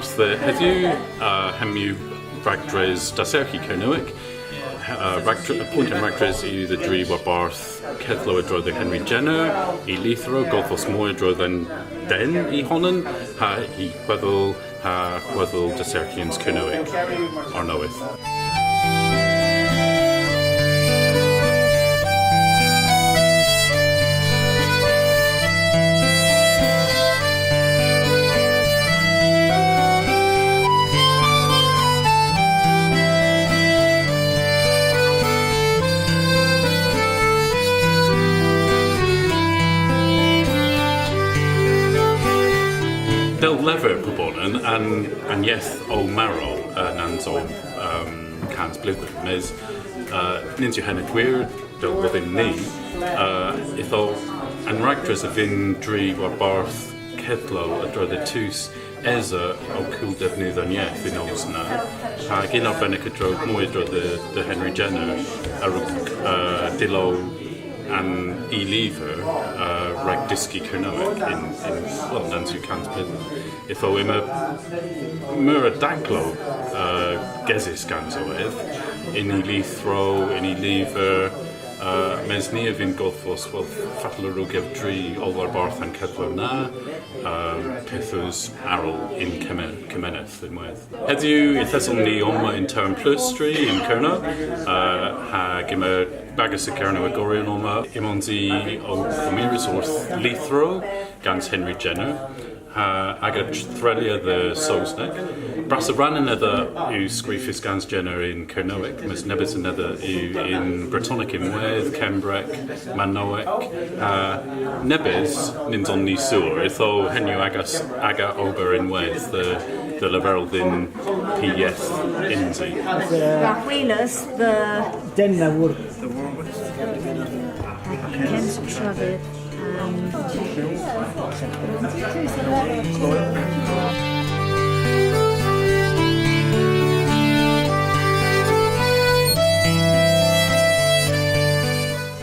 barth the heddiw hemyw ragdres daserchi Cernywig. Pwynt yn ragdres yw the dri war barth ceddlo y droedd y Henry Jenner I lithro golfos mwy droedd yn den I honan ha I chweddol daserchians Cernywig ar newydd. Del lefer probonen and yes o marrow nans o cans blwyddyn. Mes nins yw hynny gwir del within ni itho an ragdres y fin dri war barth cedlo a droedd y tŵs eza o cwl defnydd yn ieth yn os yna. Ac un o'r bennig y droedd mwy droedd y Henry Jenner a dilo and I lever rag disky Cernywig in well Nancy Cans Blwyddyn. If o im a mura daglo gezis gans o edd in I lithro, in I lever mes ni a fin golfos wel fatal o rwg ef dri olwar barth an cedlo na pethws arol in Cymeneth yn wedd. Heddiw I thesol ni oma in term plus dri in Cerno hag im a bagus y Cerno agorion oma imonsi o Comiris wrth lithro gans Henry Jenner ag a threlia the Saesneg. Bras y ran another yw sgrifus gans Jenner in Cernywig, mes nebys another yw in Bretonic in Wedd, Cembrec, Manoec. Nebys nins on ni sŵr, itho henw aga ober in Wedd, the leferol din PF inzi. The wheelers, the Denna wr. Kent Travyd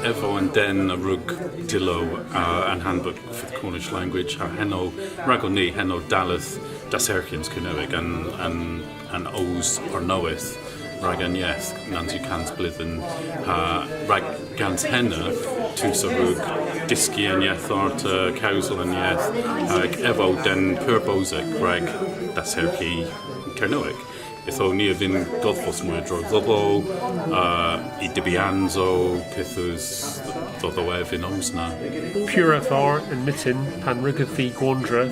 Efo and den a rug dilo an handbook for the Cornish language ha heno ragol ni heno dalith daserchians Cernywig and ows or knoweth rag an yes Nancy Cans Blwyddyn rag gans henna tŵs a rug disgi an yeth art cawsel an yeth efo den purbosig rag daserchi Cernywig. Itho ni a fin godfos mwy dro ddobl I dibianzo pithus ddod o efin oes na. Purifar and Mitten pan rugad fi Gwandra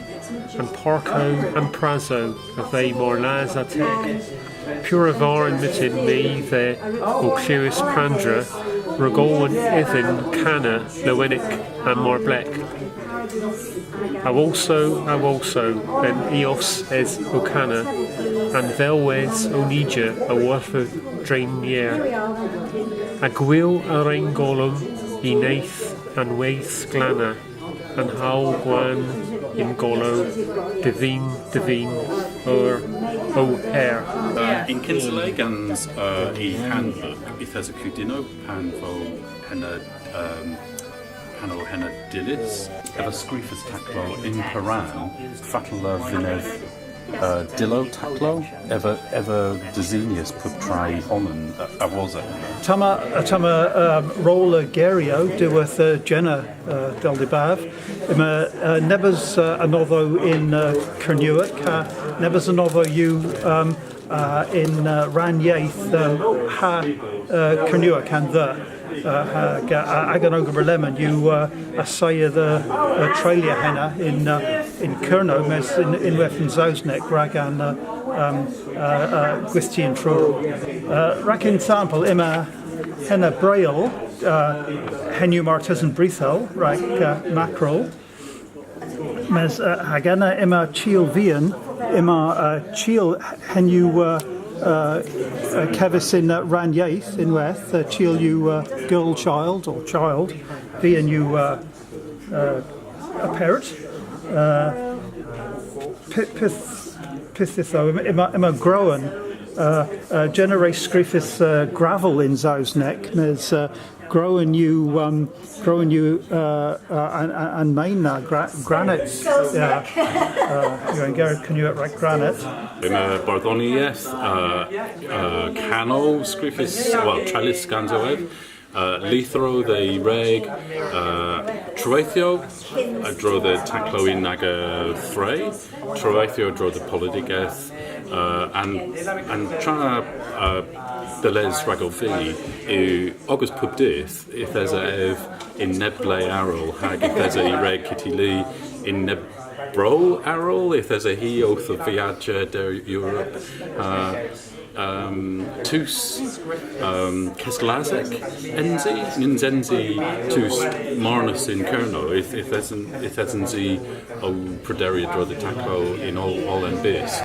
and Parco and Prazo of they Morlaz Atec. Purifar and Mitten me the Oclewis Prandra Ragol and Ethan Cana Lewinic and Morblek. Aw also then Eos es Ocana and Velwes Onija a Warford Drainier. A Gwil a Reingolum I Neith and Waith Glana and Howl Gwan in Golo Divine O'Hare. In Kinsley gans I handbook I thes a cudino pan fo henna dilis efo sgrifus taclo in Paran fatala vinef dilo taclo ever desenius pub try onan a was it Tama roller Gerio dywyth Jenna del Dibaf. Ima nebys anotho in Cernywig. Nebys anotho you in Raniaeth ha Cernywig and the Agan Ogre Lemon, you asaya the Tralia henna in Cerno, mes in Weffen Zausnek, Ragan Gwithtian Tro. Rakin sample, Ima henna Braille, Henu Martesan Brithel, Rak Mackerel, mes Hagana Ima Chiel Vian, Ima Chiel Henu. Kevis in Raniaeth in Weth, Chiel you girl child or child, Vian you a parrot, Pithitho, Ima Groen, Generate Scriffith gravel in Zausnek, there's growing you and main granite. You're can you right granite? In barddoniaeth, canol, scriffis, well, trellis ganzoed, lithro, the reg, troethio, dro the taclo in naga thray, troethio dro the politigeth, and tra Deleuze Ragolfi, August Pubdith, if there's a in Neble Arrow, hag if there's a reg Kitty Lee in Nebro Arrow, if there's a he oath of Viaja der Europe, Tus Keslasek Enzi, Ninzenzi Tus Marnus in Kerno, if there's an Z o Praderia Dro the Taclo in all and bis.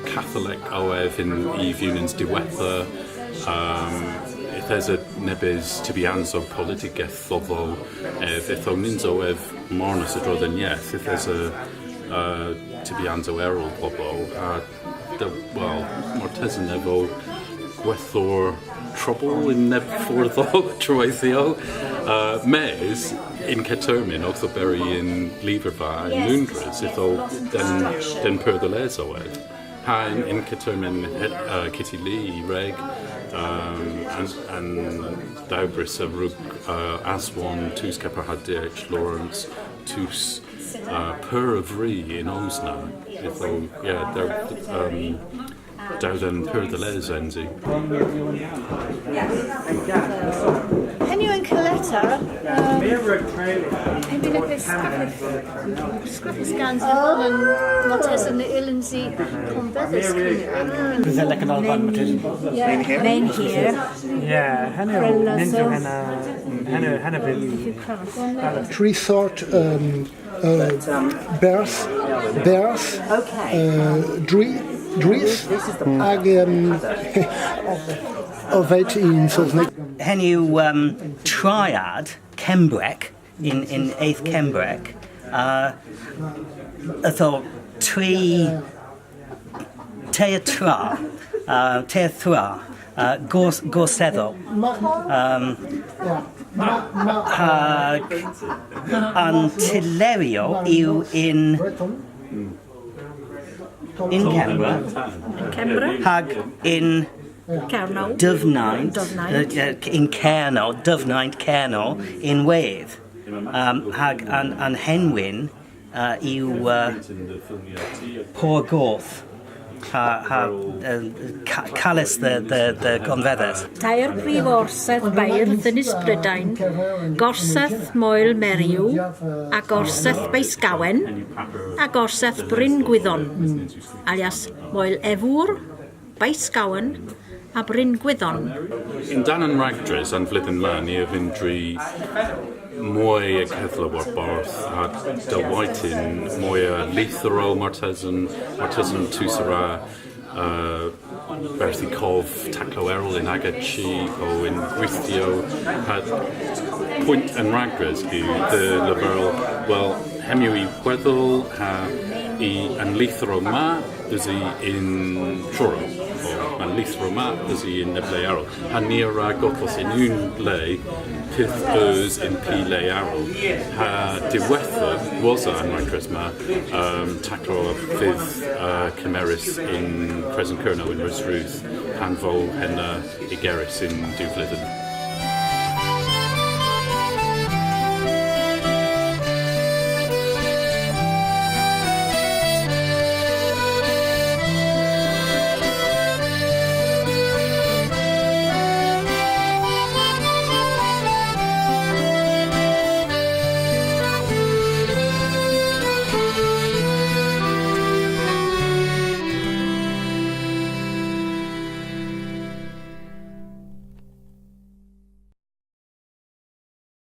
Catholic oev in Eve Union's diwetha. If there's a nebys to be anso politigeth although if onins oev marnus adro than yeth, if there's a to be anso errol bobo, well, Mortesan evo gwethor trouble in neb fortho troethio mes in Ketermin Octoberry in Leverva in Lundras if then per the les oed. Ha in Ketermin Kitty Lee reg and Daubris Rug Aswan Tus Caparhadich Lawrence Tus Per of Ree in Osna if they're Dowden Per the Les Enzi. Henw yn Coletta, hefyd y sgrifus gans yn Mortes yn Illensi Conveddus. Is that like an Alban Mortesen? Main here. Yeah, Hannah Three sort bears, dries, ag ovate in Sosnick. Henw triad Kembrec in 8th Kembrec. Ytho tri Tea Thra Gorseddo Antilerio yw in Kembra hag in Cerno. Dyfnaint in Cerno, Dyfnaint Cerno in Wedd. Hag an Henwyn yw Pôr Gorth. Calus the Gonfedders. Tair prif orsedd beirdd yn Ysbrydain, gorsedd Moel Meriw, a gorsedd Beisgawen, a gorsedd Bryn Gwyddon, alias Moel Efwr, Beisgawen, a Bryn Gwyddon. In Dan and Ragdres and Flithen Man, you have in Dree Moy a Kethla war Barth, Del Whitin, Moy a Lithero, Mortesan Tusara, Berthi Cov, Taclo Errol in Agachi, O in Gwithio, had Point and Ragdres, the Liberal, well, Hemui Weddle, and Lithero Ma, is he in Truro. And Lithro Ma is he in Neble Arrow. And near Gothos in Un Lay, Pith Oz in P Lay Arrow. Ha Diwetha was an Ragdres Ma, Taclo Fifth Chimeris in Crescent Kerno in Rosruth, Hanvo Henna Igeris in Duvlithen.